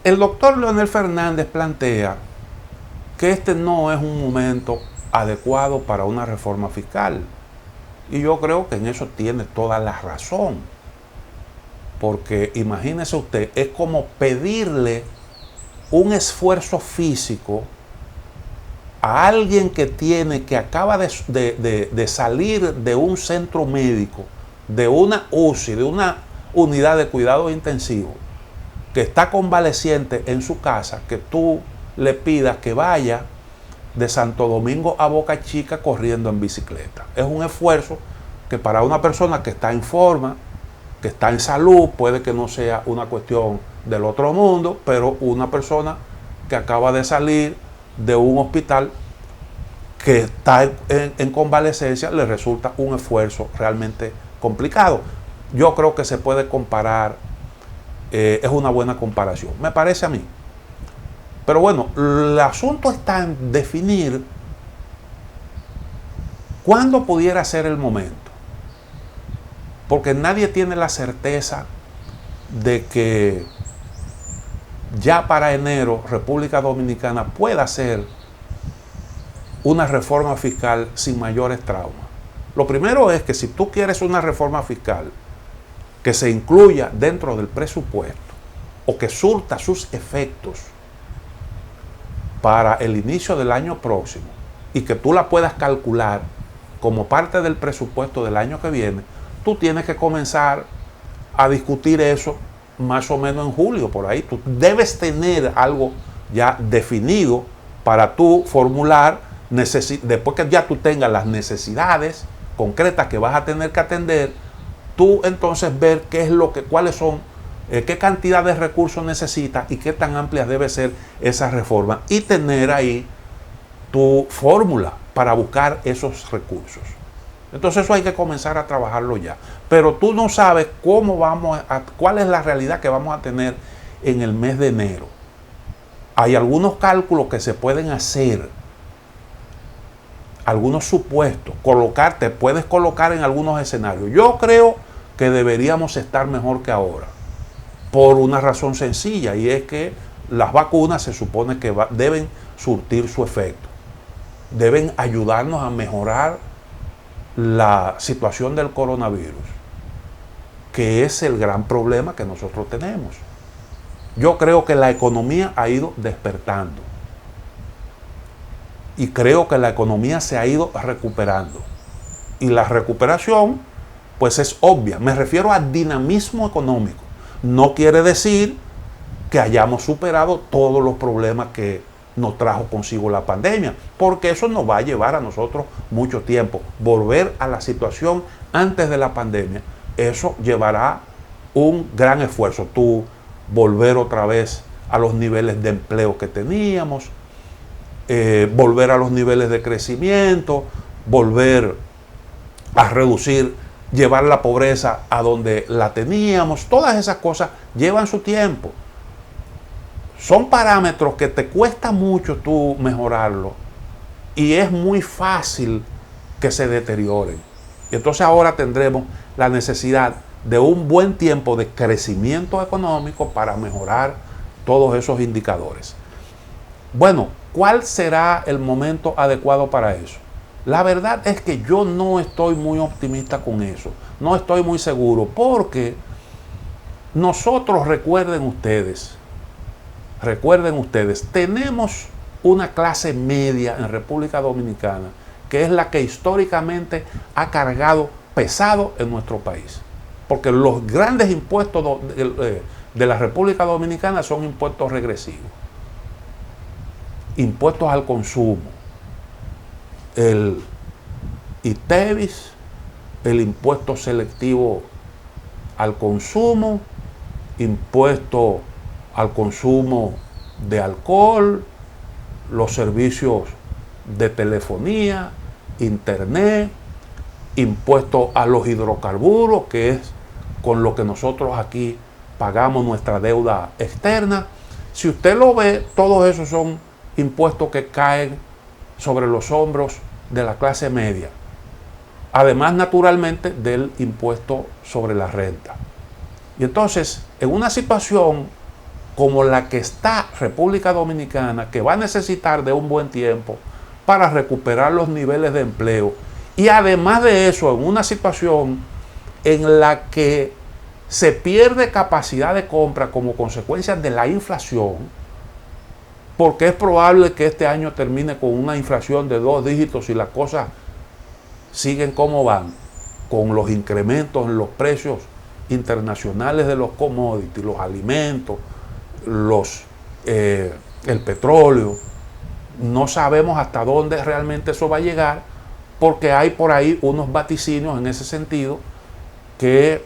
El doctor Leonel Fernández plantea que este no es un momento adecuado para una reforma fiscal. Y yo creo que en eso tiene toda la razón. Porque imagínese usted, es como pedirle un esfuerzo físico a alguien que acaba de salir de un centro médico, de una UCI, de una unidad de cuidados intensivos, que está convaleciente en su casa, que tú le pidas que vaya de Santo Domingo a Boca Chica corriendo en bicicleta. Es un esfuerzo que para una persona que está en forma, que está en salud, puede que no sea una cuestión del otro mundo, pero una persona que acaba de salir de un hospital que está en convalecencia, le resulta un esfuerzo realmente complicado. Yo creo que se puede comparar, es una buena comparación, me parece a mí. Pero bueno, el asunto está en definir cuándo pudiera ser el momento. Porque nadie tiene la certeza de que ya para enero República Dominicana pueda hacer una reforma fiscal sin mayores traumas. Lo primero es que si tú quieres una reforma fiscal que se incluya dentro del presupuesto o que surta sus efectos para el inicio del año próximo y que tú la puedas calcular como parte del presupuesto del año que viene, tú tienes que comenzar a discutir eso más o menos en julio, por ahí. Tú debes tener algo ya definido para tú formular, después que ya tú tengas las necesidades concretas que vas a tener que atender, tú entonces ver qué es cuáles son, qué cantidad de recursos necesitas y qué tan amplias debe ser esa reforma y tener ahí tu fórmula para buscar esos recursos. Entonces eso hay que comenzar a trabajarlo ya. Pero tú no sabes cuál es la realidad que vamos a tener en el mes de enero. Hay algunos cálculos que se pueden hacer, algunos supuestos, te puedes colocar en algunos escenarios. Yo creo que deberíamos estar mejor que ahora, por una razón sencilla, y es que las vacunas se supone que deben surtir su efecto, deben ayudarnos a mejorar la situación del coronavirus, que es el gran problema que nosotros tenemos. Yo creo que la economía ha ido despertando y creo que la economía se ha ido recuperando, y la recuperación pues es obvia. Me refiero a dinamismo económico. No quiere decir que hayamos superado todos los problemas que nos trajo consigo la pandemia, porque eso nos va a llevar a nosotros mucho tiempo. Volver a la situación antes de la pandemia, eso llevará un gran esfuerzo. Tú volver otra vez a los niveles de empleo que teníamos, volver a los niveles de crecimiento, volver a reducir, llevar la pobreza a donde la teníamos. Todas esas cosas llevan su tiempo. Son parámetros que te cuesta mucho tú mejorarlo y es muy fácil que se deterioren. Y entonces ahora tendremos la necesidad de un buen tiempo de crecimiento económico para mejorar todos esos indicadores. Bueno, ¿cuál será el momento adecuado para eso? La verdad es que yo no estoy muy optimista con eso. No estoy muy seguro porque nosotros, recuerden ustedes, tenemos una clase media en República Dominicana que es la que históricamente ha cargado pesado en nuestro país. Porque los grandes impuestos de la República Dominicana son impuestos regresivos. Impuestos al consumo. El ITEVIS, el impuesto selectivo al consumo, impuesto al consumo de alcohol, los servicios de telefonía, internet, impuesto a los hidrocarburos, que es con lo que nosotros aquí pagamos nuestra deuda externa. Si usted lo ve, todos esos son impuestos que caen sobre los hombros de la clase media. Además, naturalmente, del impuesto sobre la renta. Y entonces, en una situación como la que está República Dominicana, que va a necesitar de un buen tiempo para recuperar los niveles de empleo. Y además de eso, en una situación en la que se pierde capacidad de compra como consecuencia de la inflación, porque es probable que este año termine con una inflación de 2 dígitos y las cosas siguen como van, con los incrementos en los precios internacionales de los commodities, los alimentos, el petróleo. No sabemos hasta dónde realmente eso va a llegar, porque hay por ahí unos vaticinios en ese sentido que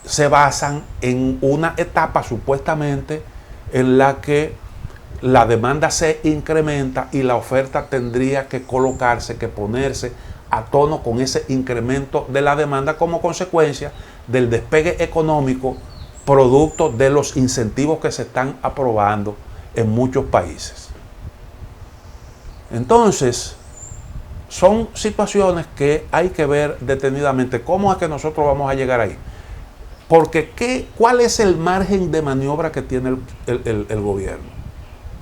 se basan en una etapa supuestamente en la que la demanda se incrementa y la oferta tendría que colocarse, que ponerse a tono con ese incremento de la demanda como consecuencia del despegue económico producto de los incentivos que se están aprobando en muchos países. Entonces, son situaciones que hay que ver detenidamente. ¿Cómo es que nosotros vamos a llegar ahí? Porque ¿cuál es el margen de maniobra que tiene el gobierno?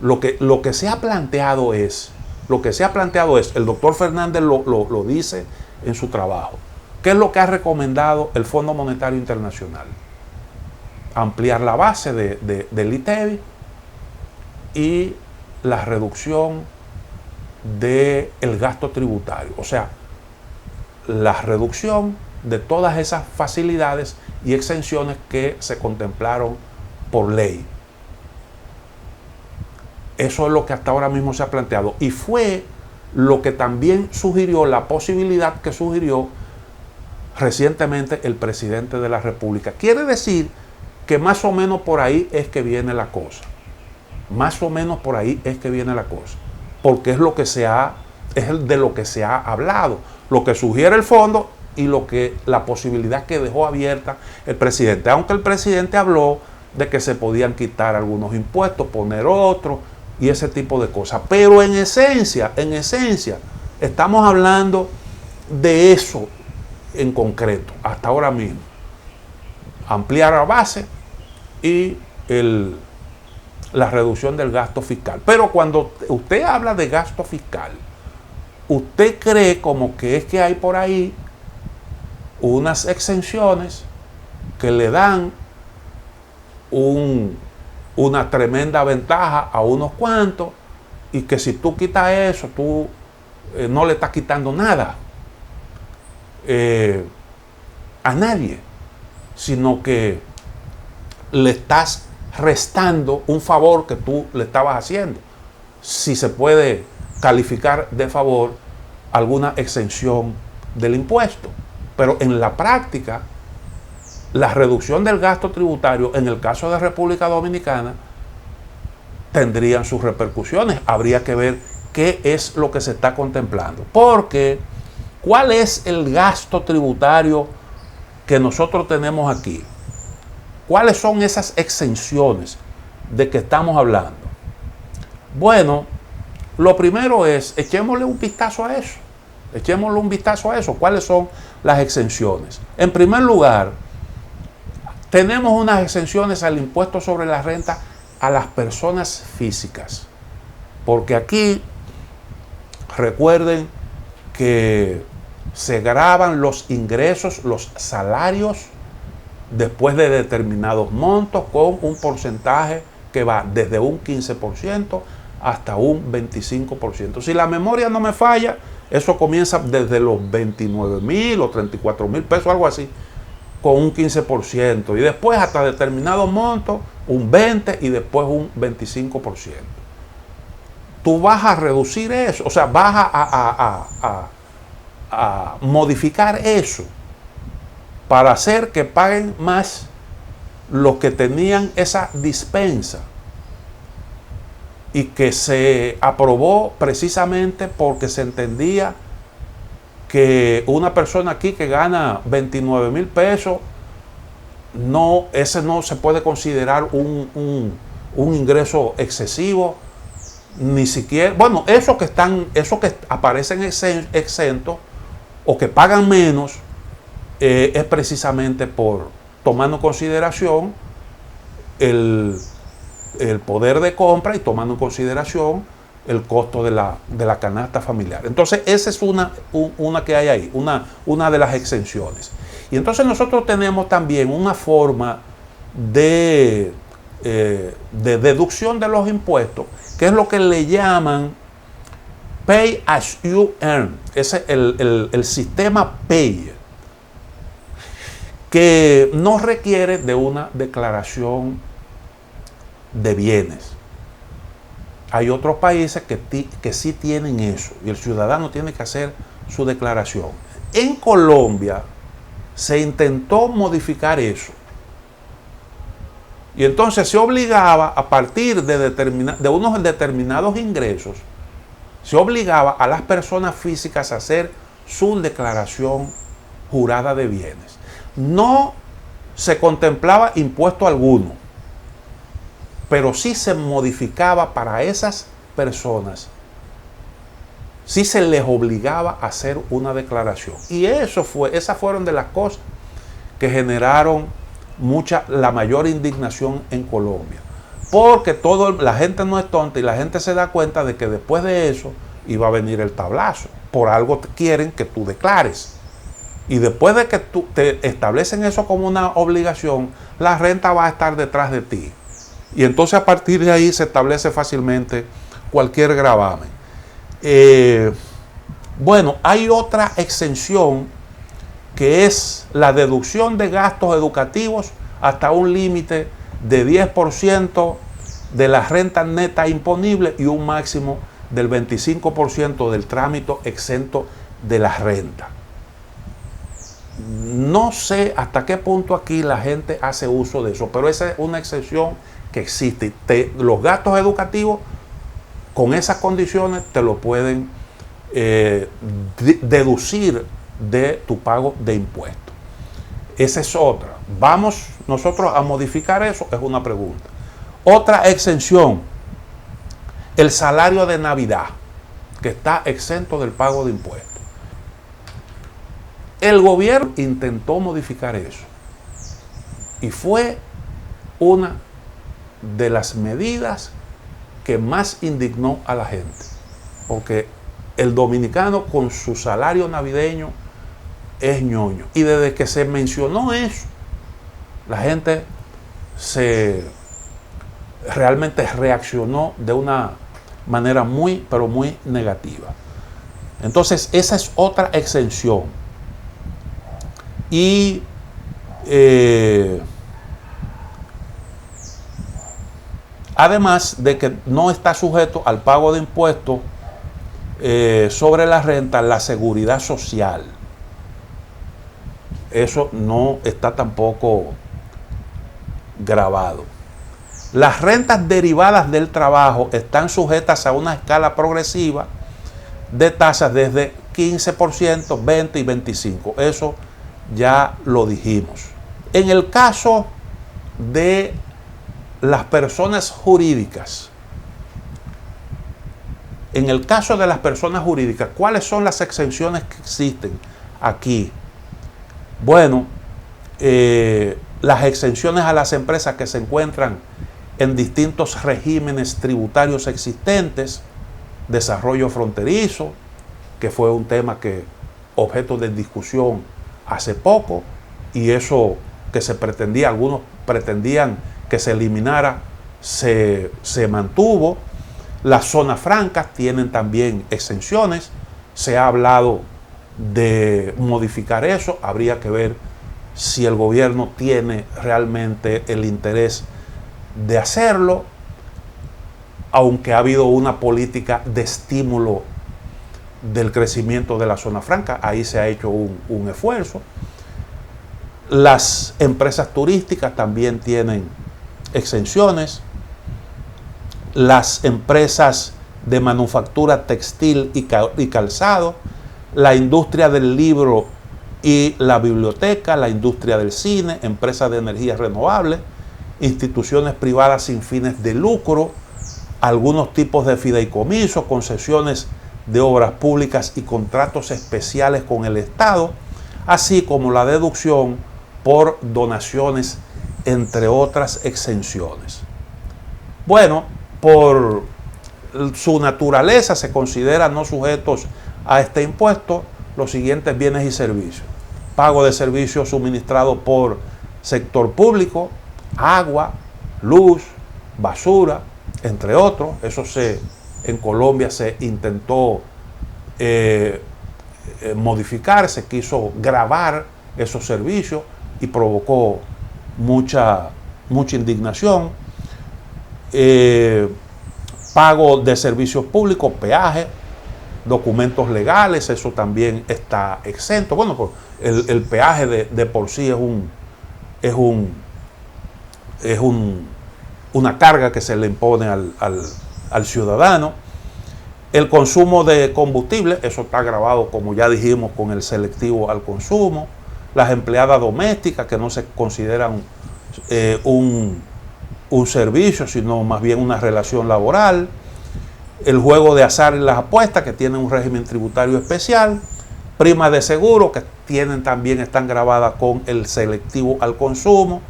Lo que se ha planteado es, el doctor Fernández lo dice en su trabajo. ¿Qué es lo que ha recomendado el Fondo Monetario Internacional? Ampliar la base del ITEVI y la reducción del gasto tributario. O sea, la reducción de todas esas facilidades y exenciones que se contemplaron por ley. Eso es lo que hasta ahora mismo se ha planteado. Y fue lo que también sugirió, la posibilidad que sugirió recientemente el presidente de la República. Quiere decir que más o menos por ahí es que viene la cosa. Más o menos por ahí es que viene la cosa. Porque es de lo que se ha hablado. Lo que sugiere el fondo y la posibilidad que dejó abierta el presidente. Aunque el presidente habló de que se podían quitar algunos impuestos, poner otros y ese tipo de cosas. Pero en esencia, estamos hablando de eso en concreto, hasta ahora mismo. Ampliar la base y la reducción del gasto fiscal. Pero cuando usted habla de gasto fiscal, usted cree como que es que hay por ahí unas exenciones que le dan una tremenda ventaja a unos cuantos y que si tú quitas eso, tú no le estás quitando nada a nadie, sino que le estás restando un favor que tú le estabas haciendo. Si se puede calificar de favor alguna exención del impuesto. Pero en la práctica, la reducción del gasto tributario, en el caso de República Dominicana, tendrían sus repercusiones. Habría que ver qué es lo que se está contemplando. Porque, ¿cuál es el gasto tributario que nosotros tenemos aquí? ¿Cuáles son esas exenciones de que estamos hablando? Bueno, lo primero es, echémosle un vistazo a eso. Echémosle un vistazo a eso. ¿Cuáles son las exenciones? En primer lugar, tenemos unas exenciones al impuesto sobre la renta a las personas físicas. Porque aquí, recuerden que se gravan los ingresos, los salarios, después de determinados montos, con un porcentaje que va desde un 15% hasta un 25%. Si la memoria no me falla, eso comienza desde los 29,000 o 34,000 pesos, algo así, con un 15%. Y después hasta determinados montos, un 20% y después un 25%. Tú vas a reducir eso, o sea, vas a modificar eso para hacer que paguen más los que tenían esa dispensa y que se aprobó precisamente porque se entendía que una persona aquí que gana 29,000 pesos, ese no se puede considerar un ingreso excesivo, ni siquiera, bueno, esos que aparecen exentos o que pagan menos, es precisamente por tomando en consideración el poder de compra y tomando en consideración el costo de la canasta familiar. Entonces, esa es una que hay ahí, una de las exenciones. Y entonces nosotros tenemos también una forma de deducción de los impuestos, que es lo que le llaman Pay as you earn. Ese es el sistema Pay, que no requiere de una declaración de bienes. Hay otros países que sí tienen eso y el ciudadano tiene que hacer su declaración. En Colombia se intentó modificar eso y entonces se obligaba, a partir de unos determinados ingresos, se obligaba a las personas físicas a hacer su declaración jurada de bienes. No se contemplaba impuesto alguno, pero sí se modificaba para esas personas, sí se les obligaba a hacer una declaración. Y esas fueron de las cosas que generaron la mayor indignación en Colombia. Porque la gente no es tonta y la gente se da cuenta de que después de eso iba a venir el tablazo. Por algo quieren que tú declares. Y después de que te establecen eso como una obligación, la renta va a estar detrás de ti. Y entonces a partir de ahí se establece fácilmente cualquier gravamen. Bueno, hay otra exención que es la deducción de gastos educativos hasta un límite de 10% de la renta neta imponible y un máximo del 25% del trámite exento de la renta. No sé hasta qué punto aquí la gente hace uso de eso, pero esa es una exención que existe. Los gastos educativos con esas condiciones te lo pueden deducir de tu pago de impuestos. Esa es otra. ¿Vamos nosotros a modificar eso? Es una pregunta. Otra exención, el salario de Navidad, que está exento del pago de impuestos. El gobierno intentó modificar eso y fue una de las medidas que más indignó a la gente, porque el dominicano con su salario navideño es ñoño, y desde que se mencionó eso, la gente realmente reaccionó de una manera muy, pero muy negativa. Entonces, esa es otra exención. Y además de que no está sujeto al pago de impuestos sobre la renta, la seguridad social. Eso no está tampoco grabado. Las rentas derivadas del trabajo están sujetas a una escala progresiva de tasas desde 15%, 20% y 25%. Eso ya lo dijimos. En el caso de las personas jurídicas, ¿cuáles son las exenciones que existen aquí? Bueno, las exenciones a las empresas que se encuentran en distintos regímenes tributarios existentes, desarrollo fronterizo, que fue un tema que objeto de discusión hace poco, y eso que algunos pretendían que se eliminara, se mantuvo. Las zonas francas tienen también exenciones. Se ha hablado de modificar eso. Habría que ver si el gobierno tiene realmente el interés de hacerlo, aunque ha habido una política de estímulo del crecimiento de la zona franca. Ahí se ha hecho un esfuerzo. Las empresas turísticas también tienen exenciones. Las empresas de manufactura textil y calzado, la industria del libro y la biblioteca, la industria del cine, empresas de energías renovables, instituciones privadas sin fines de lucro, algunos tipos de fideicomisos, concesiones de obras públicas y contratos especiales con el Estado, así como la deducción por donaciones entre otras exenciones. Bueno, por su naturaleza se consideran no sujetos a este impuesto los siguientes bienes y servicios: pago de servicios suministrados por sector público, agua, luz, basura, entre otros. Eso en Colombia se intentó modificar, se quiso gravar esos servicios y provocó mucha indignación. Pago de servicios públicos, peaje, documentos legales, eso también está exento. Bueno, pues el peaje de por sí es una carga que se le impone al ciudadano. El consumo de combustible, eso está grabado, como ya dijimos, con el selectivo al consumo. Las empleadas domésticas, que no se consideran un servicio, sino más bien una relación laboral. El juego de azar y las apuestas, que tienen un régimen tributario especial. Primas de seguro, que también están grabadas con el selectivo al consumo.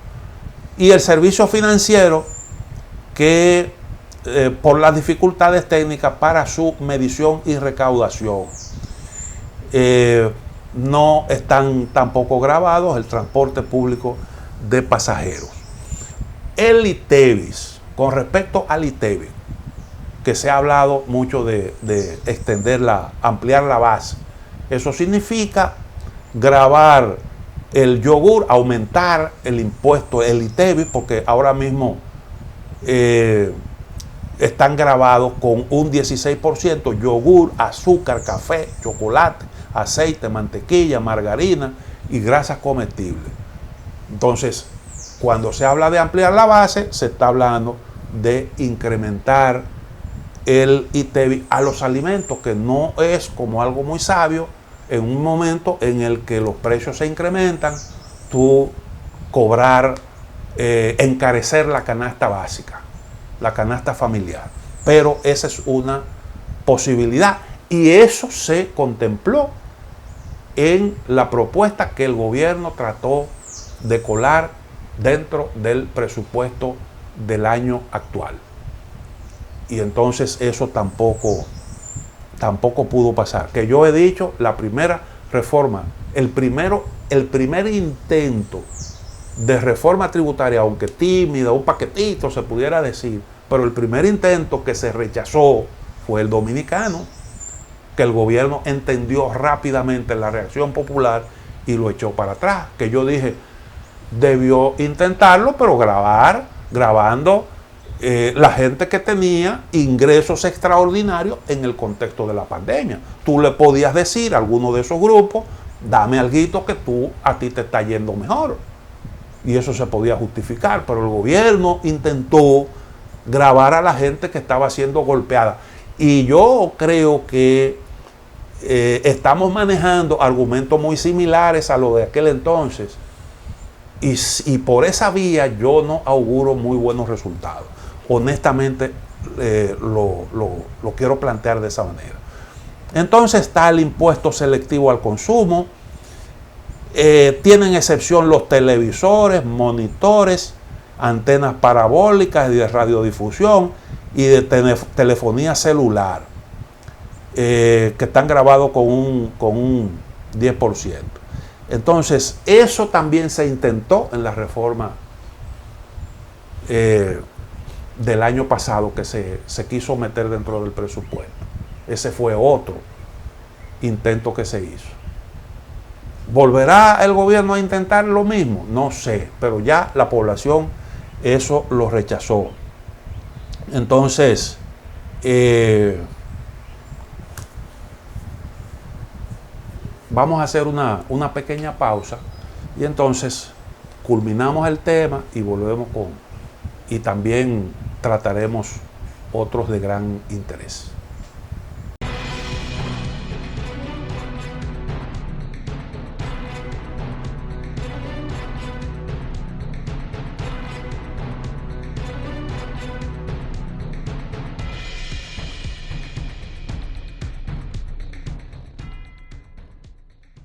Y el servicio financiero, que por las dificultades técnicas para su medición y recaudación, no están tampoco grabados el transporte público de pasajeros. El ITEVIS, con respecto al ITEVIS, que se ha hablado mucho de ampliar la base, eso significa gravar el yogur, aumentar el impuesto, el ITEVIS, porque ahora mismo están grabados con un 16%, yogur, azúcar, café, chocolate, aceite, mantequilla, margarina y grasas comestibles. Entonces, cuando se habla de ampliar la base, se está hablando de incrementar el ITEVIS a los alimentos, que no es como algo muy sabio en un momento en el que los precios se incrementan, tú encarecer la canasta básica, la canasta familiar. Pero esa es una posibilidad y eso se contempló en la propuesta que el gobierno trató de colar dentro del presupuesto del año actual. Y entonces eso tampoco pudo pasar. Que yo he dicho, la primera reforma, el primer intento de reforma tributaria, aunque tímida, un paquetito se pudiera decir, pero el primer intento que se rechazó fue el dominicano, que el gobierno entendió rápidamente la reacción popular y lo echó para atrás. Que yo dije, debió intentarlo, pero grabando la gente que tenía ingresos extraordinarios en el contexto de la pandemia. Tú le podías decir a alguno de esos grupos, dame alguito que a ti te está yendo mejor. Y eso se podía justificar, pero el gobierno intentó grabar a la gente que estaba siendo golpeada. Y yo creo que estamos manejando argumentos muy similares a los de aquel entonces. Y por esa vía yo no auguro muy buenos resultados. Honestamente lo quiero plantear de esa manera. Entonces está el impuesto selectivo al consumo. Tienen excepción los televisores, monitores, antenas parabólicas y de radiodifusión y de telefonía celular, que están grabados con un 10%. Entonces, eso también se intentó en la reforma del año pasado, que se quiso meter dentro del presupuesto. Ese fue otro intento que se hizo. ¿Volverá el gobierno a intentar lo mismo? No sé, pero ya la población eso lo rechazó. Entonces, vamos a hacer una pequeña pausa y entonces culminamos el tema y volvemos y también trataremos otros de gran interés.